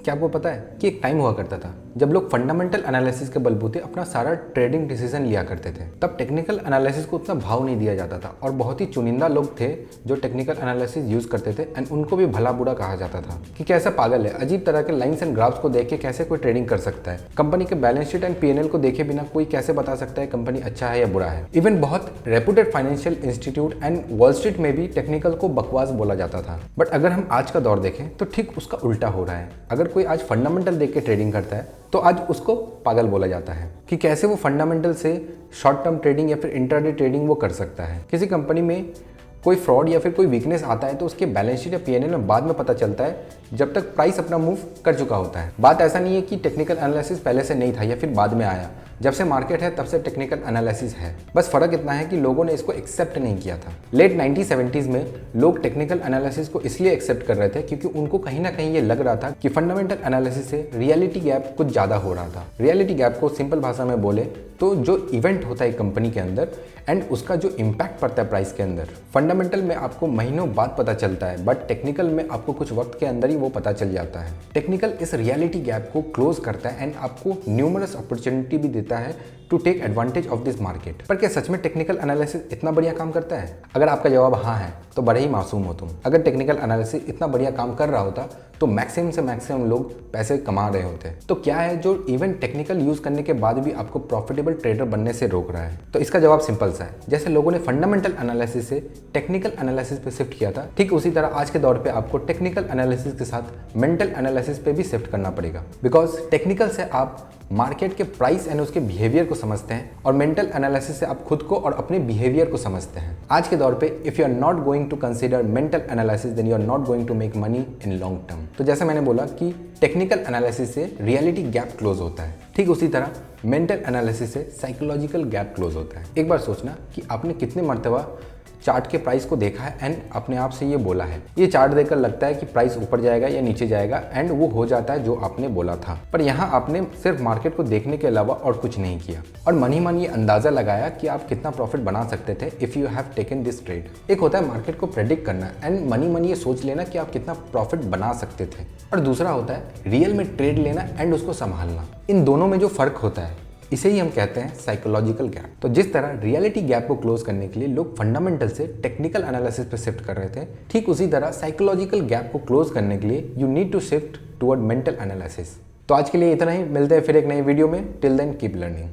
क्या आपको पता है कि एक टाइम हुआ करता था जब लोग फंडामेंटल एनालिसिस के बलबूते अपना सारा ट्रेडिंग डिसीजन लिया करते थे। तब टेक्निकल एनालिसिस को उतना भाव नहीं दिया जाता था और बहुत ही चुनिंदा लोग थे जो टेक्निकल एनालिसिस यूज करते थे एंड उनको भी भला बुरा कहा जाता था कि कैसा पागल है, अजीब तरह के लाइंस एंड ग्राफ्स को देख के कैसे कोई ट्रेडिंग कर सकता है, कंपनी के बैलेंस शीट एंड पीएनएल को देखे बिना कोई कैसे बता सकता है कंपनी अच्छा है या बुरा है। इवन बहुत reputed financial institute and wall street में भी टेक्निकल को बकवास बोला जाता था। बट अगर हम आज का दौर देखें तो ठीक उसका उल्टा हो रहा है। अगर कोई आज फंडामेंटल देख के ट्रेडिंग करता है तो आज उसको पागल बोला जाता है कि कैसे वो फंडामेंटल से शॉर्ट टर्म ट्रेडिंग या फिर इंट्राडे ट्रेडिंग वो कर सकता है। किसी कंपनी में कोई फ्रॉड या फिर कोई वीकनेस आता है तो उसके बैलेंस शीट या पीएनएल में बाद में पता चलता है जब तक प्राइस अपना मूव कर चुका होता है। बात ऐसा नहीं है कि टेक्निकल एनालिसिस पहले से नहीं था या फिर बाद में आया, जब से मार्केट है तब से टेक्निकल एनालिसिस है। बस फर्क इतना है कि लोगों ने इसको एक्सेप्ट नहीं किया था। लेट 1970s में लोग टेक्निकल एनालिसिस को इसलिए एक्सेप्ट कर रहे थे क्योंकि उनको कहीं ना कहीं ये लग रहा था कि फंडामेंटल एनालिसिस से रियलिटी गैप कुछ ज़्यादा हो रहा था। रियलिटी गैप को सिंपल भाषा में बोले तो जो इवेंट होता है कंपनी के अंदर एंड उसका जो इम्पैक्ट पड़ता है प्राइस के अंदर, फंडामेंटल में आपको महीनों बाद पता चलता है बट टेक्निकल में आपको कुछ वक्त के अंदर ही वो पता चल जाता है। टेक्निकल इस रियलिटी गैप को क्लोज करता है एंड आपको न्यूमरस अपॉर्चुनिटी भी देता है to take advantage of this market. पर क्या सच में टेक्निकल एनालिसिस इतना बढ़िया काम करता है? अगर आपका जवाब हाँ है तो बड़े ही मासूम हो तुम। अगर टेक्निकल एनालिसिस इतना बढ़िया काम कर रहा होता तो मैक्सिमम से मैक्सिमम लोग पैसे कमा रहे होते। तो क्या है जो इवन टेक्निकल यूज करने के बाद भी आपको प्रॉफिटेबल ट्रेडर बनने से रोक रहा है? तो इसका जवाब सिंपल सा है। जैसे लोगों ने फंडामेंटल एनालिसिस से टेक्निकल एनालिसिस पे शिफ्ट किया था, ठीक उसी तरह आज के दौर पे आपको टेक्निकल एनालिसिस के साथ मेंटल एनालिसिस पे भी शिफ्ट करना पड़ेगा। बिकॉज टेक्निकल से आप मार्केट के प्राइस एंड उसके बिहेवियर को समझते हैं और मेंटल एनालिसिस से आप खुद को और अपने बिहेवियर को समझते हैं। आज के दौर पे if you are not going to consider mental analysis then you are not going to make money in long term. तो जैसे मैंने बोला कि टेक्निकल एनालिसिस से रियलिटी गैप क्लोज होता है, ठीक उसी तरह मेंटल एनालिसिस से साइकोलॉजिकल गैप क्लोज होता है। एक बार सोचना कि आपने कितने मर्तबा चार्ट के प्राइस को देखा है एंड अपने आप से ये बोला है, ये चार्ट देखकर लगता है कि प्राइस ऊपर जाएगा या नीचे जाएगा एंड वो हो जाता है जो आपने बोला था। पर यहाँ आपने सिर्फ मार्केट को देखने के अलावा और कुछ नहीं किया और मन ही मन ये अंदाजा लगाया कि आप कितना प्रॉफिट बना सकते थे if you have taken this trade. एक होता है मार्केट को प्रेडिक्ट करना एंड मन ही मन ये सोच लेना कि आप कितना प्रॉफिट बना सकते थे, और दूसरा होता है रियल में ट्रेड लेना एंड उसको संभालना। इन दोनों में जो फर्क होता है इसे ही हम कहते हैं साइकोलॉजिकल गैप। तो जिस तरह रियलिटी गैप को क्लोज करने के लिए लोग फंडामेंटल से टेक्निकल एनालिसिस पे शिफ्ट कर रहे थे, ठीक उसी तरह साइकोलॉजिकल गैप को क्लोज करने के लिए you need to shift toward mental analysis. तो आज के लिए इतना ही, मिलते हैं फिर एक नई वीडियो में। Till then keep learning.